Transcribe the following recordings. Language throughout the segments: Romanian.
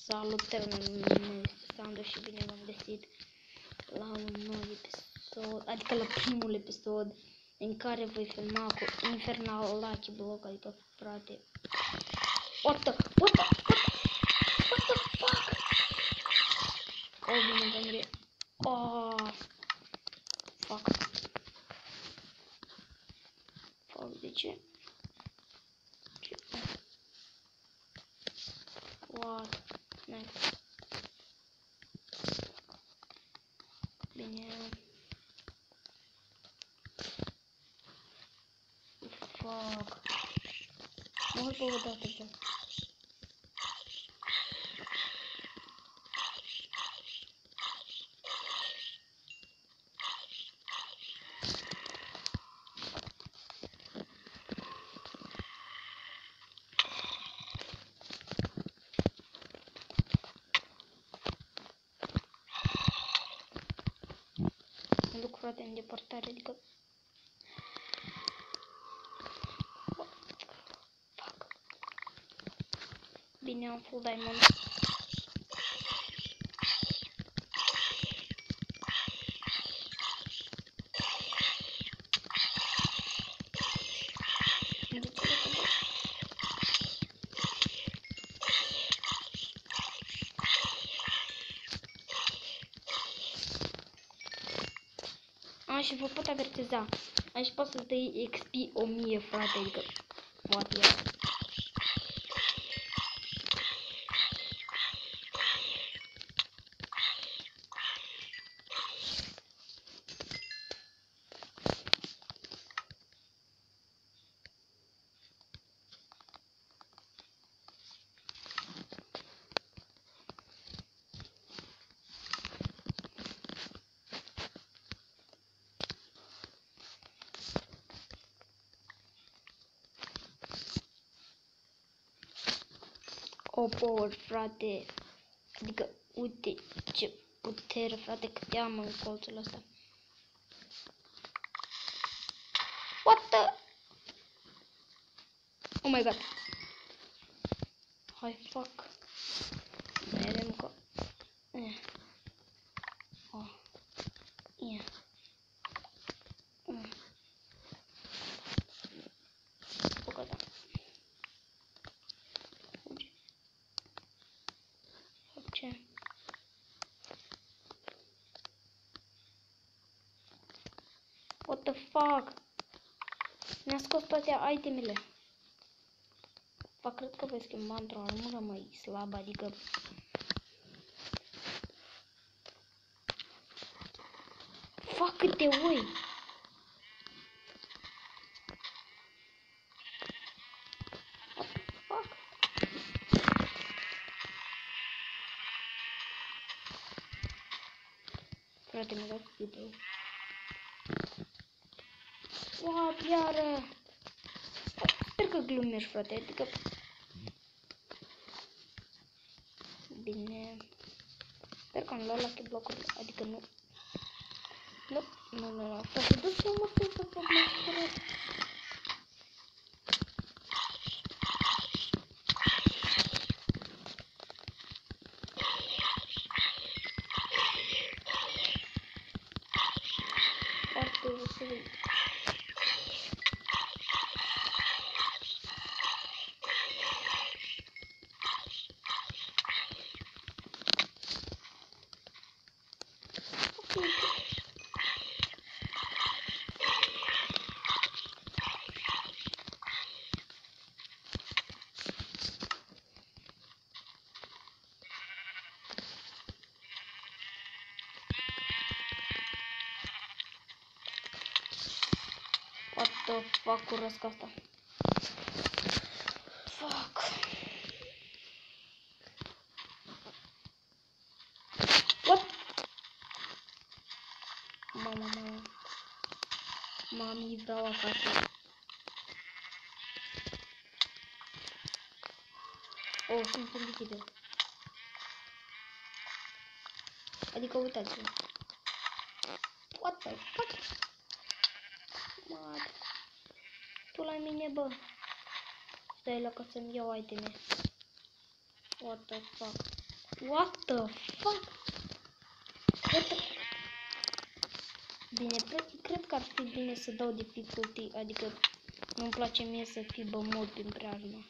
Salutări, Sandu și bine v-am găsit la un nou episod, adică la primul episod în care voi filma cu Infernal Lucky Block, adică frate. What the fuck? Oh, bine v-am găsit. Oh, fuck. Fuck, de ce? What? Nice. Bine. Fuck. Mă uit pe o dată, bă. Mă duc, frate, în depărtare, adică... Fuck. Bine, am full diamond. Și vă pot avertiza. Aici poți să dai XP 1000, frate, adică... What, yeah. O, power, frate. Adică, uite ce putere, frate, cât am în colțul ăsta. What the? Oh my god. Hai, fuck. Vedem că... Oh. Yeah. Bucata. Ce? What the fuck? Mi-a scos toate itemele. Fac, cred că voi schimba într-o armură mai slabă, adică... Fac câte ui! What the fuck? Frate, mi-a dat video. What, iară? Sper că glumești, frate, adică... Bine... Sper că am luat Lucky Block-uri, adică nu... Nu, frate, du-ți mă să fac mai corect. Foarte ușor. What the fuck, urăsc asta. Fuck. What? Mami, vreau acasă. Oh, sunt lichide. Adică uitați-vă. What the fuck? Mad. Tu la mine, bă. Stai la ca să-mi iau iteme. What the fuck? What the fuck? Bine, cred că ar fi bine să dau difficulty, adică nu-mi place mie să fi bămod prin preajmă.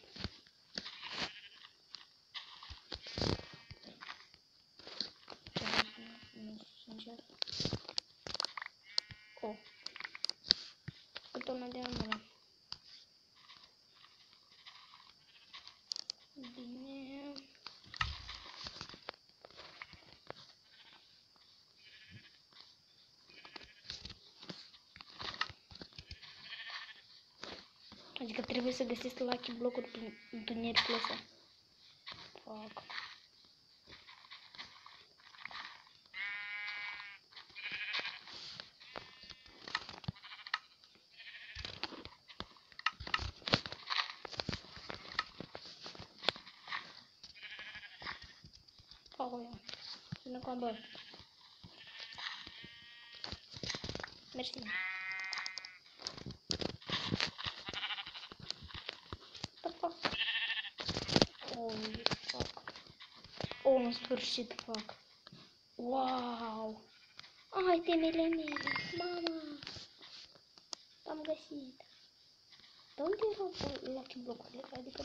Sincer. Oh. Cât una de armură. Bine. Adică trebuie să găsesc lucky blocuri prin întunericul ăsta. Fuck. Oh, ia. Vine cu abă. Mersi. The fuck? Oh, fuck. Oh, în sfârșit, fuck. Wow! Ai, temele mele! Mama! Am găsit! De unde erau lucky blocurile? Adică...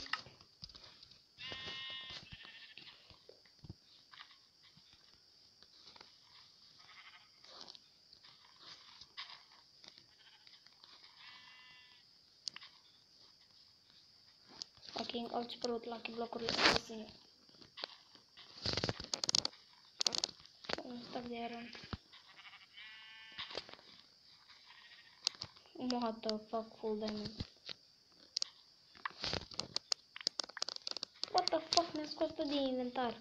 Ok, au dispărut lucky blocurile de sine. Un stack de iron. What the fuck, full diamond. What the fuck, mi-a scos tot din inventar.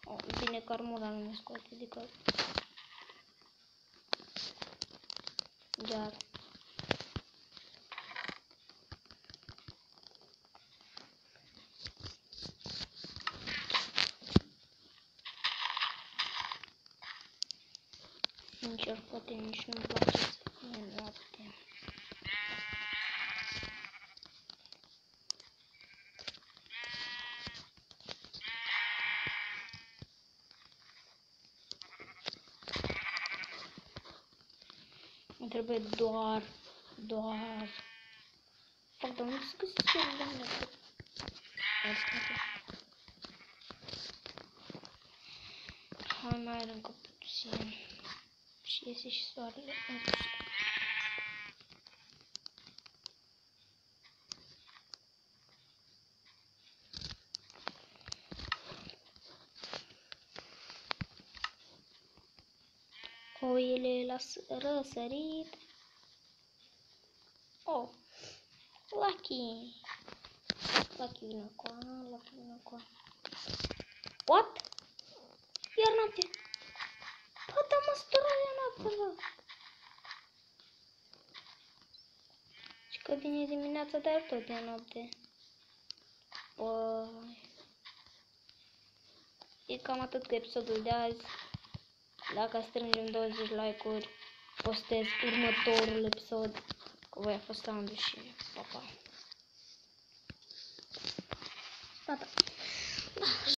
Oh, bine că armura nu mi-a scos, adică... Iar. Sincer, poate nici nu-mi place să fie noapte. Îmi trebuie doar... Fac, dar unde să găsesc eu doamne? Hai, mai are încă puțin. Și iese și soarele în sus. Oile la răsărit. Oh, Lucky. Lucky vine acolo, Lucky vine acolo. What? Iar noapte. Bă, da, mă spărat iar noapte, bă. Și că vine dimineața, dar tot e noapte. Băi. E cam atât cu episodul de azi. Dacă strângem 20 like-uri, postez următorul episod. Că voi a fost Andu și pa, pa. Pa, pa.